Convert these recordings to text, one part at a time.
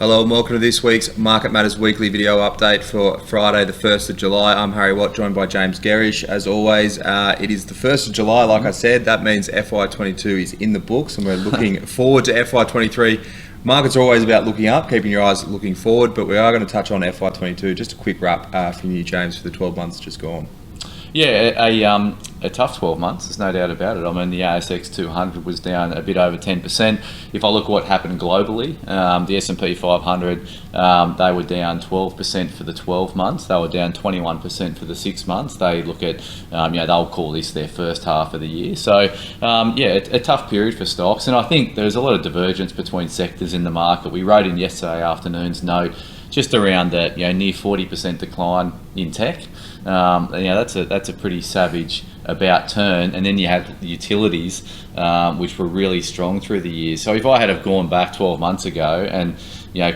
Hello and welcome to this week's Market Matters weekly video update for Friday the 1st of July. I'm Harry Watt, joined by James Gerish. As always, it is the 1st of July, like I said. That means FY22 is in the books and we're looking forward to FY23. Markets are always about looking up, keeping your eyes looking forward, but we are going to touch on FY22. Just a quick wrap from you, James, for the 12 months just gone. Yeah, a tough 12 months, there's no doubt about it. I mean, the ASX 200 was down a bit over 10%. If I look at what happened globally, the S&P 500, they were down 12% for the 12 months. They were down 21% for the 6 months. They look at, they'll call this their first half of the year. So, a tough period for stocks. And I think there's a lot of divergence between sectors in the market. We wrote in yesterday afternoon's note just around that, near 40% decline in tech. That's a pretty savage about turn, and then you had the utilities, which were really strong through the year. So if I had have gone back 12 months ago and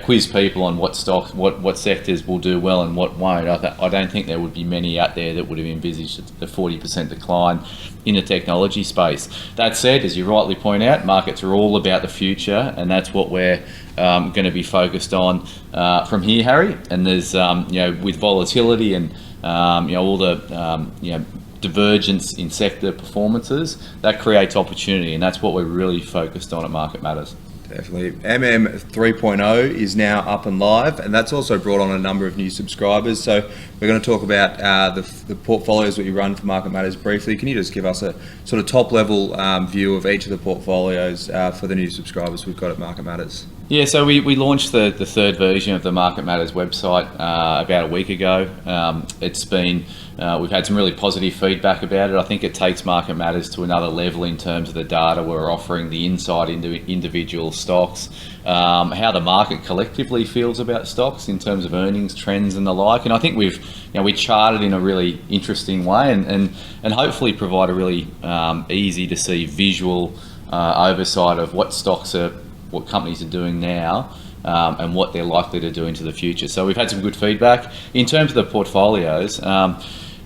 quiz people on what stocks, what sectors will do well and what won't, I don't think there would be many out there that would have envisaged the 40% decline in the technology space. That said, as you rightly point out, markets are all about the future, and that's what we're going to be focused on from here, Harry. And there's with volatility and all the divergence in sector performances, that creates opportunity, and that's what we're really focused on at Market Matters. Definitely. MM 3.0 is now up and live, and that's also brought on a number of new subscribers. So we're going to talk about the portfolios that you run for Market Matters briefly. Can you just give us a sort of top level view of each of the portfolios for the new subscribers we've got at Market Matters? Yeah, so we launched the third version of the Market Matters website about a week ago. It's been we've had some really positive feedback about it. I think it takes Market Matters to another level in terms of the data we're offering, the insight into individual stocks, how the market collectively feels about stocks in terms of earnings trends and the like. And I think we charted in a really interesting way and hopefully provide a really easy to see visual oversight of what companies are doing now and what they're likely to do into the future. So we've had some good feedback. In terms of the portfolios,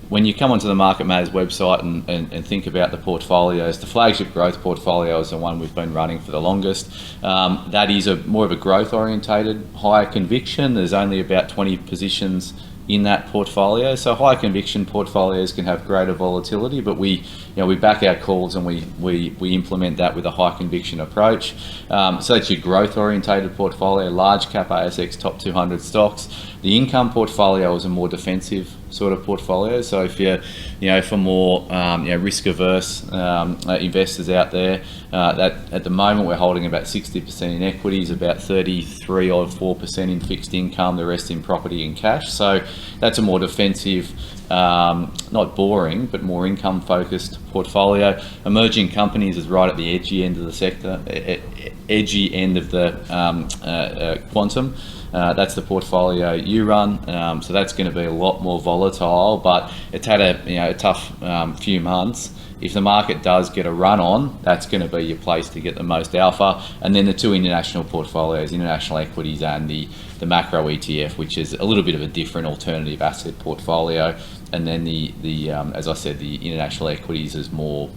when you come onto the Market Matters website and think about the portfolios, the flagship growth portfolio is the one we've been running for the longest. That is more of a growth orientated, higher conviction. There's only about 20 positions in that portfolio. So high conviction portfolios can have greater volatility, but we back our calls and we implement that with a high conviction approach. So that's your growth orientated portfolio, large cap ASX top 200 stocks. The income portfolio is a more defensive sort of portfolio. So if you're, for more risk averse investors out there, that at the moment we're holding about 60% in equities, about 33% in fixed income, the rest in property and cash. So that's a more defensive, not boring, but more income focused portfolio. Emerging companies is right at the edgy end of the sector, edgy end of the quantum. That's the portfolio you run, so that's going to be a lot more volatile, but it's had a tough few months. If the market does get a run on, that's going to be your place to get the most alpha. And then the two international portfolios, international equities and the macro ETF, which is a little bit of a different alternative asset portfolio. And then the as I said, the international equities is more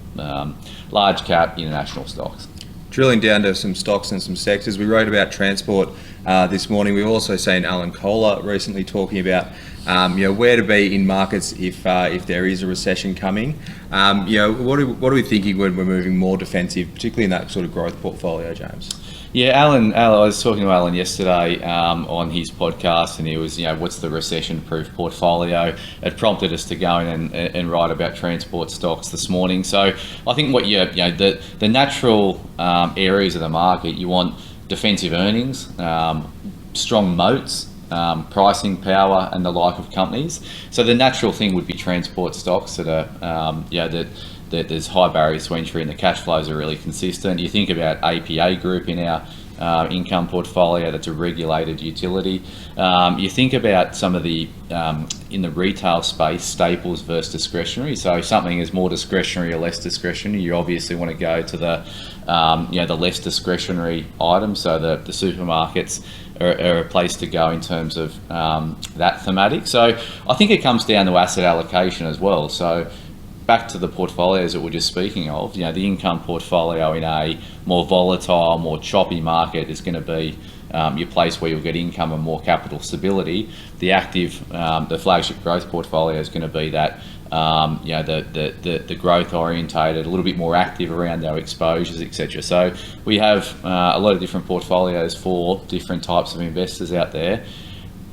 large cap international stocks. Drilling down to some stocks and some sectors, we wrote about transport this morning. We've also seen Alan Kohler recently talking about where to be in markets if there is a recession coming. What are we thinking when we're moving more defensive, particularly in that sort of growth portfolio, James? Yeah, Alan, I was talking to Alan yesterday on his podcast, and he was, what's the recession-proof portfolio? It prompted us to go in and write about transport stocks this morning. So I think what the natural areas of the market, you want defensive earnings, strong moats, pricing power, and the like of companies. So the natural thing would be transport stocks that are, that there's high barriers to entry and the cash flows are really consistent. You think about APA Group in our income portfolio, that's a regulated utility. You think about some of the, in the retail space, staples versus discretionary. So if something is more discretionary or less discretionary, you obviously want to go to the less discretionary items. So the supermarkets are a place to go in terms of that thematic. So I think it comes down to asset allocation as well. So back to the portfolios that we're just speaking of, the income portfolio in a more volatile, more choppy market is going to be your place where you'll get income and more capital stability, the flagship growth portfolio is going to be that the growth orientated, a little bit more active around our exposures, etc. So we have a lot of different portfolios for different types of investors out there.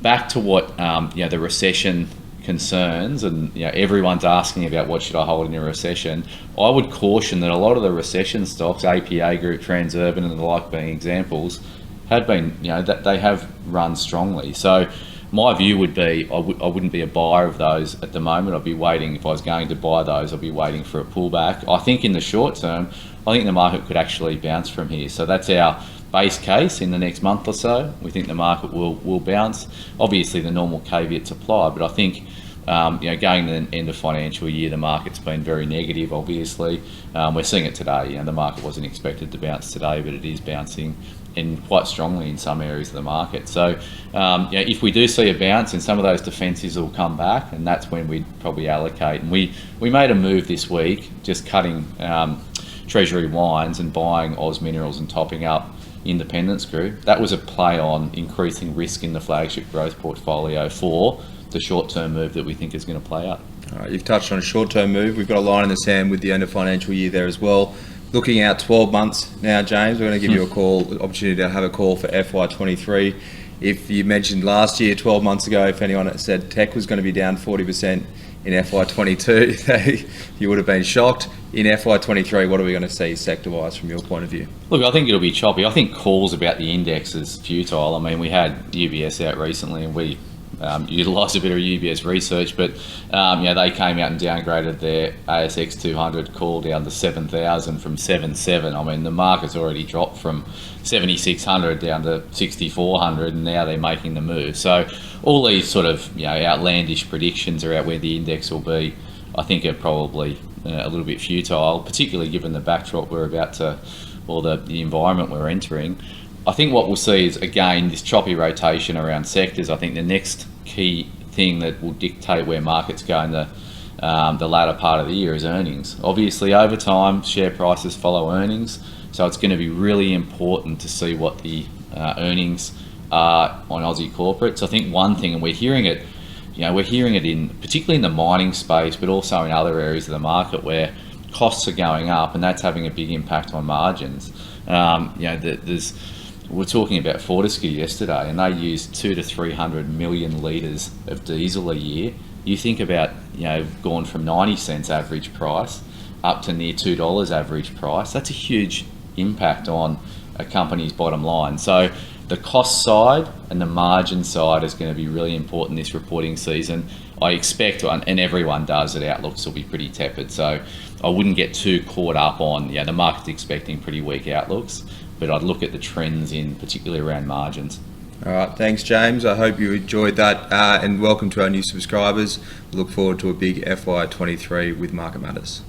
Back to what the recession concerns, and everyone's asking about what should I hold in a recession. I would caution that a lot of the recession stocks, APA Group, Transurban and the like being examples, have been, that they have run strongly. So my view would be I wouldn't be a buyer of those at the moment. I'd be waiting. If I was going to buy those, I'd be waiting for a pullback. I think in the short term, I think the market could actually bounce from here. So that's our base case. In the next month or so, we think the market will bounce. Obviously, the normal caveats apply, but I think going to the end of financial year, the market's been very negative. Obviously, we're seeing it today. The market wasn't expected to bounce today, but it is bouncing, and quite strongly in some areas of the market. So if we do see a bounce, and some of those defensives will come back, and that's when we'd probably allocate. And we made a move this week, just cutting Treasury Wines and buying Oz Minerals and topping up Independence Group. That was a play on increasing risk in the flagship growth portfolio for the short-term move that we think is going to play out. All right, you've touched on a short-term move. We've got a line in the sand with the end of financial year there as well. Looking out 12 months now, James, we're going to give you a call, opportunity to have a call for FY23. If you mentioned last year, 12 months ago, if anyone had said tech was going to be down 40% in FY22, you would have been shocked. In FY23, what are we going to see sector-wise from your point of view? Look, I think it'll be choppy. I think calls about the index is futile. I mean, we had UBS out recently, and we utilised a bit of UBS research, but they came out and downgraded their ASX 200 call down to 7,000 from 7,700. I mean, the market's already dropped from 7,600 down to 6,400, and now they're making the move. So all these sort of outlandish predictions about where the index will be, I think are probably a little bit futile, particularly given the backdrop we're about to, or the environment we're entering. I think what we'll see is, again, this choppy rotation around sectors. I think the next key thing that will dictate where markets go in the latter part of the year is earnings. Obviously, over time, share prices follow earnings, so it's going to be really important to see what the earnings are on Aussie corporates. I think one thing, and we're hearing it in particularly in the mining space, but also in other areas of the market where costs are going up, and that's having a big impact on margins. We're talking about Fortescue yesterday, and they use 200 to 300 million litres of diesel a year. You think about, gone from 90 cents average price up to near $2 average price. That's a huge impact on a company's bottom line. So the cost side and the margin side is going to be really important this reporting season. I expect, and everyone does, that outlooks will be pretty tepid. So I wouldn't get too caught up on, the market's expecting pretty weak outlooks, but I'd look at the trends particularly around margins. All right, thanks, James. I hope you enjoyed that, and welcome to our new subscribers. We look forward to a big FY23 with Market Matters.